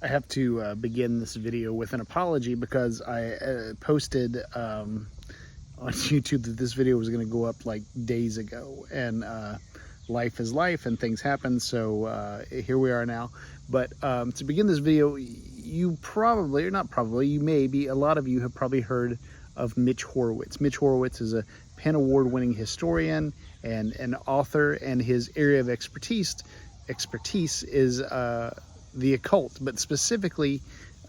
I have to begin this video with an apology because I posted on YouTube that this video was going to go up like days ago, and life is life and things happen, so here we are now. But to begin this video, you probably, or not probably, you may be, a lot of you have probably heard of Mitch Horowitz. Mitch Horowitz is a PEN Award-winning historian and an author, and his area of expertise is the occult, but specifically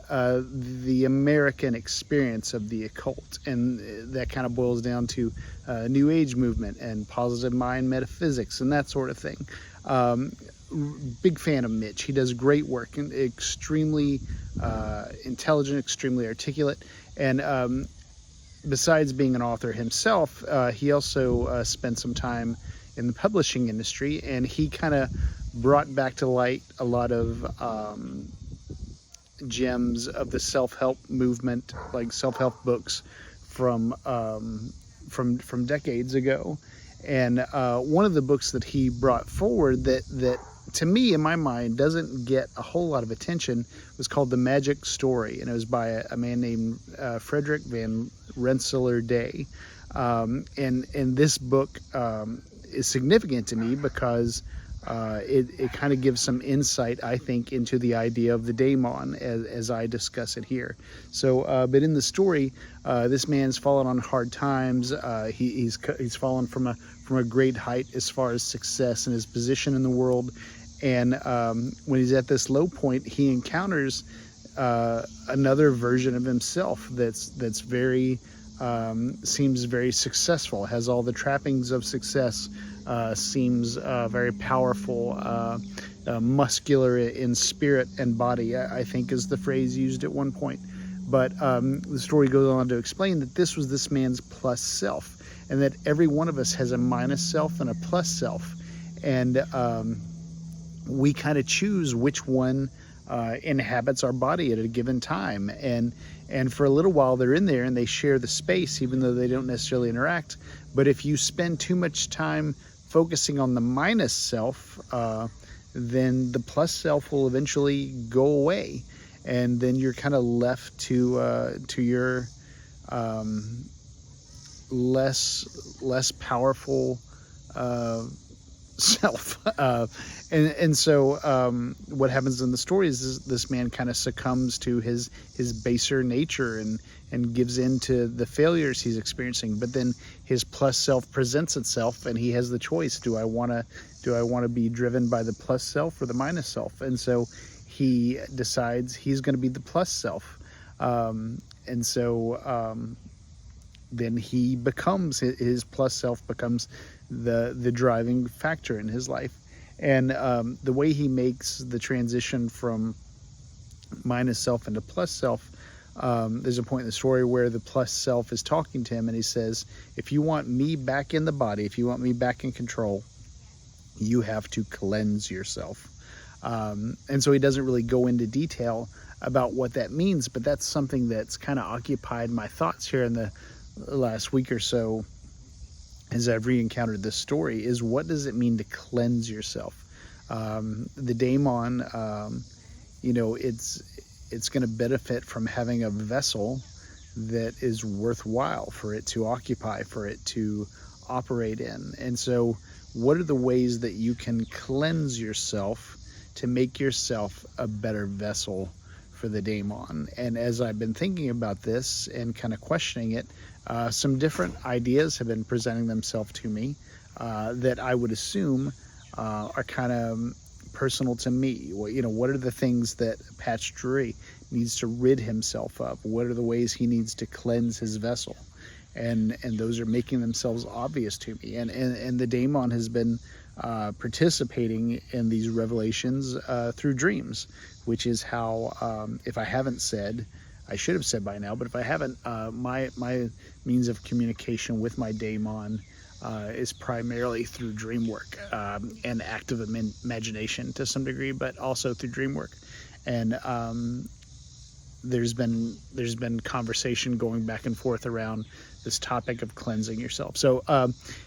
the American experience of the occult, and that kind of boils down to New Age movement and positive mind metaphysics and that sort of thing. Big fan of Mitch. He does great work and extremely intelligent, extremely articulate, and besides being an author himself, he also spent some time in the publishing industry, and he kind of brought back to light a lot of gems of the self-help movement, like self-help books from decades ago. And one of the books that he brought forward that to me, in my mind, doesn't get a whole lot of attention was called The Magic Story, and it was by a man named Fredrick Von Ressler Dey. And this book is significant to me because it kind of gives some insight, I think, into the idea of the Daimon as I discuss it here. So, but in the story, this man's fallen on hard times. He's fallen from a great height as far as success and his position in the world. And when he's at this low point, he encounters another version of himself that's very seems very successful, has all the trappings of success, seems very powerful, muscular in spirit and body, I think is the phrase used at one point. But the story goes on to explain that this was this man's plus self, and that every one of us has a minus self and a plus self, and we kind of choose which one inhabits our body at a given time. And for a little while they're in there and they share the space, even though they don't necessarily interact. But if you spend too much time focusing on the minus self, then the plus self will eventually go away, and then you're kind of left to your less powerful self. And so what happens in the story is this man kind of succumbs to his baser nature and gives in to the failures he's experiencing. But then his plus self presents itself, and he has the choice: do I want to be driven by the plus self or the minus self? And so he decides he's going to be the plus self. And so then he becomes, his plus self becomes the driving factor in his life. And the way he makes the transition from minus self into plus self, there's a point in the story where the plus self is talking to him, and he says, if you want me back in the body, if you want me back in control, you have to cleanse yourself. And so he doesn't really go into detail about what that means, but that's something that's kind of occupied my thoughts here in the last week or so as I've re-encountered this story, is what does it mean to cleanse yourself? The Daimon, it's going to benefit from having a vessel that is worthwhile for it to occupy, for it to operate in. And so what are the ways that you can cleanse yourself to make yourself a better vessel for the Daimon? And as I've been thinking about this and kind of questioning it, some different ideas have been presenting themselves to me that I would assume are kind of personal to me. What are the things that Patch Drury needs to rid himself of? What are the ways he needs to cleanse his vessel? And those are making themselves obvious to me. And the Daimon has been participating in these revelations through dreams, which is how, if I haven't said, I should have said by now, but if I haven't, my means of communication with my Daimon is primarily through dream work and active imagination to some degree, but also through dream work. And there's been conversation going back and forth around this topic of cleansing yourself. So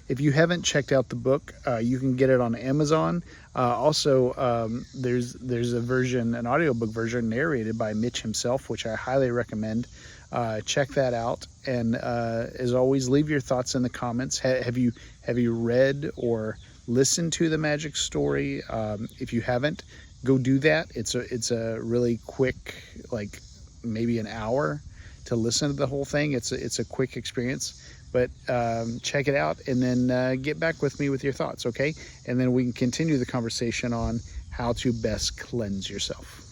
if you haven't checked out the book, you can get it on Amazon. Also, there's a version, an audiobook version narrated by Mitch himself, which I highly recommend. Check that out. And as always, leave your thoughts in the comments. Have you read or listened to The Magic Story? If you haven't, go do that. It's a really quick, like maybe an hour to listen to the whole thing. It's a quick experience, but check it out and then get back with me with your thoughts, okay? And then we can continue the conversation on how to best cleanse yourself.